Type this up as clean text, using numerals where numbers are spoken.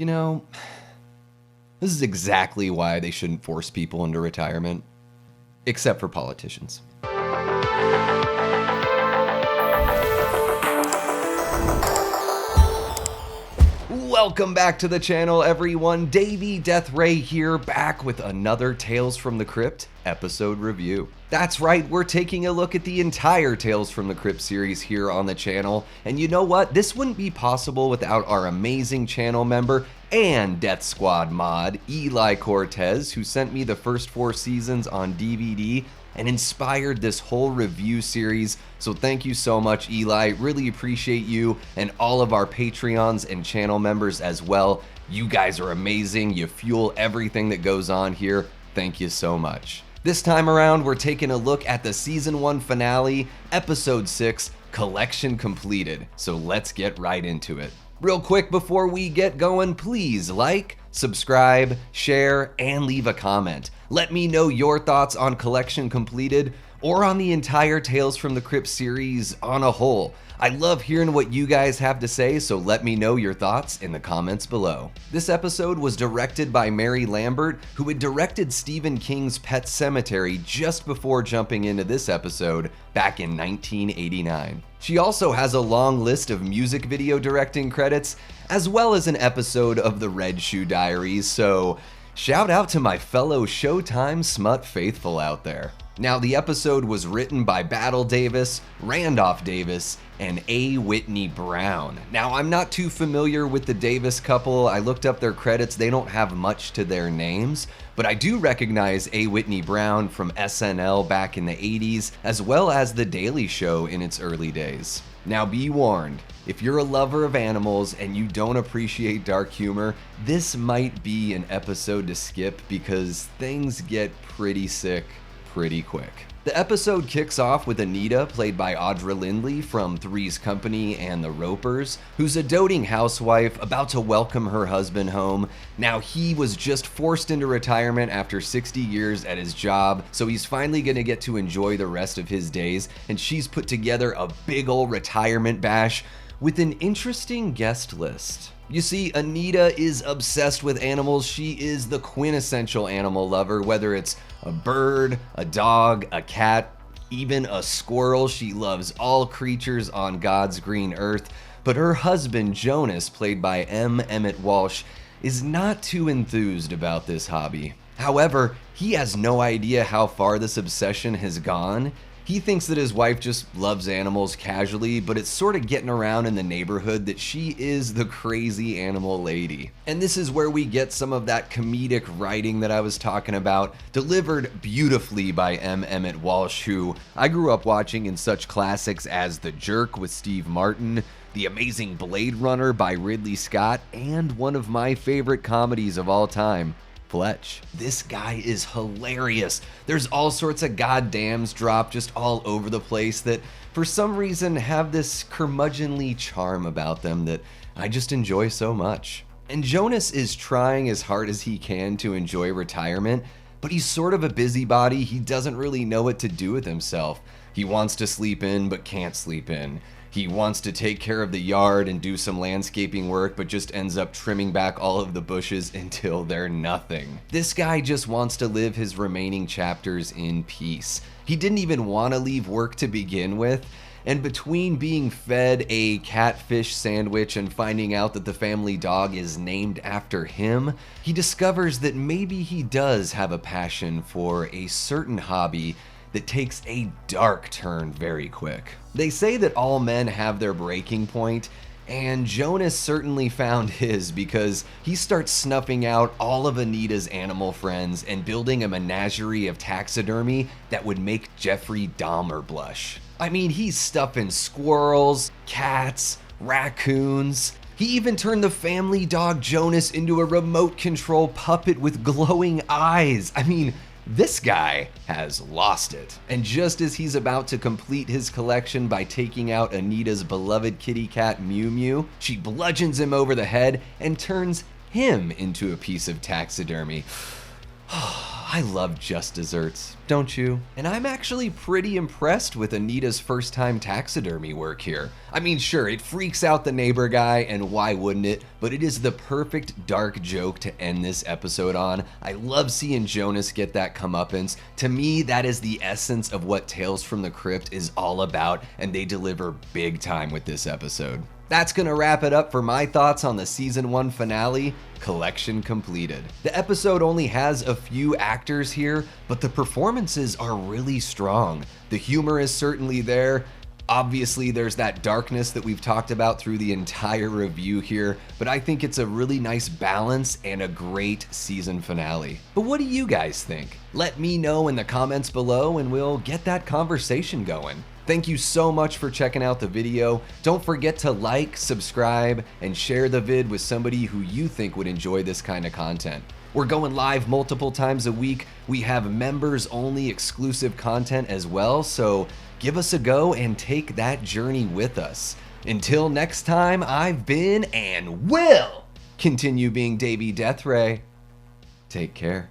You know, this is exactly why they shouldn't force people into retirement. Except for politicians. Welcome back to the channel, everyone. Davey Death Ray here, back with another Tales from the Crypt episode review. That's right, we're taking a look at the entire Tales from the Crypt series here on the channel. And you know what? This wouldn't be possible without our amazing channel member and Death Squad mod, Eli Cortez, who sent me the first 4 seasons on DVD and inspired this whole review series. So thank you so much, Eli. Really appreciate you and all of our Patreons and channel members as well. You guys are amazing. You fuel everything that goes on here. Thank you so much. This time around, we're taking a look at the season 1 finale, episode 6, Collection Completed. So let's get right into it. Real quick before we get going, please like, subscribe, share, and leave a comment. Let me know your thoughts on Collection Completed or on the entire Tales from the Crypt series on a whole. I love hearing what you guys have to say, so let me know your thoughts in the comments below. This episode was directed by Mary Lambert, who had directed Stephen King's Pet Sematary just before jumping into this episode back in 1989. She also has a long list of music video directing credits, as well as an episode of The Red Shoe Diaries, so shout out to my fellow Showtime smut faithful out there. Now, the episode was written by Battle Davis, Randolph Davis, and A. Whitney Brown. Now, I'm not too familiar with the Davis couple. I looked up their credits. They don't have much to their names, but I do recognize A. Whitney Brown from SNL back in the 80s, as well as The Daily Show in its early days. Now, be warned, if you're a lover of animals and you don't appreciate dark humor, this might be an episode to skip because things get pretty sick pretty quick. The episode kicks off with Anita, played by Audra Lindley from Three's Company and The Ropers, who's a doting housewife about to welcome her husband home. Now, he was just forced into retirement after 60 years at his job, so he's finally gonna get to enjoy the rest of his days, and she's put together a big ol' retirement bash with an interesting guest list. You see, Anita is obsessed with animals. She is the quintessential animal lover, whether it's a bird, a dog, a cat, even a squirrel. She loves all creatures on God's green earth. But her husband, Jonas, played by M. Emmett Walsh, is not too enthused about this hobby. However, he has no idea how far this obsession has gone. He thinks that his wife just loves animals casually, but it's sort of getting around in the neighborhood that she is the crazy animal lady. And this is where we get some of that comedic writing that I was talking about, delivered beautifully by M. Emmett Walsh, who I grew up watching in such classics as The Jerk with Steve Martin, The Amazing Blade Runner by Ridley Scott, and one of my favorite comedies of all time, Fletch. This guy is hilarious. There's all sorts of goddams dropped just all over the place that for some reason have this curmudgeonly charm about them that I just enjoy so much. And Jonas is trying as hard as he can to enjoy retirement, but he's sort of a busybody. He doesn't really know what to do with himself. He wants to sleep in but can't sleep in. He wants to take care of the yard and do some landscaping work, but just ends up trimming back all of the bushes until they're nothing. This guy just wants to live his remaining chapters in peace. He didn't even want to leave work to begin with, and between being fed a catfish sandwich and finding out that the family dog is named after him, he discovers that maybe he does have a passion for a certain hobby that takes a dark turn very quick. They say that all men have their breaking point, and Jonas certainly found his because he starts snuffing out all of Anita's animal friends and building a menagerie of taxidermy that would make Jeffrey Dahmer blush. I mean, he's stuffing squirrels, cats, raccoons. He even turned the family dog Jonas into a remote control puppet with glowing eyes. I mean, this guy has lost it. And just as he's about to complete his collection by taking out Anita's beloved kitty cat Mew Mew, she bludgeons him over the head and turns him into a piece of taxidermy. I love just desserts, don't you? And I'm actually pretty impressed with Anita's first time taxidermy work here. I mean, sure, it freaks out the neighbor guy, and why wouldn't it? But it is the perfect dark joke to end this episode on. I love seeing Jonas get that comeuppance. To me, that is the essence of what Tales from the Crypt is all about, and they deliver big time with this episode. That's gonna wrap it up for my thoughts on the season 1 finale, collection completed. The episode only has a few actors here, but the performances are really strong. The humor is certainly there. Obviously, there's that darkness that we've talked about through the entire review here, but I think it's a really nice balance and a great season finale. But what do you guys think? Let me know in the comments below and we'll get that conversation going. Thank you so much for checking out the video. Don't forget to like, subscribe, and share the vid with somebody who you think would enjoy this kind of content. We're going live multiple times a week. We have members only exclusive content as well, so give us a go and take that journey with us. Until next time, I've been and will continue being Davey Deathray. Take care.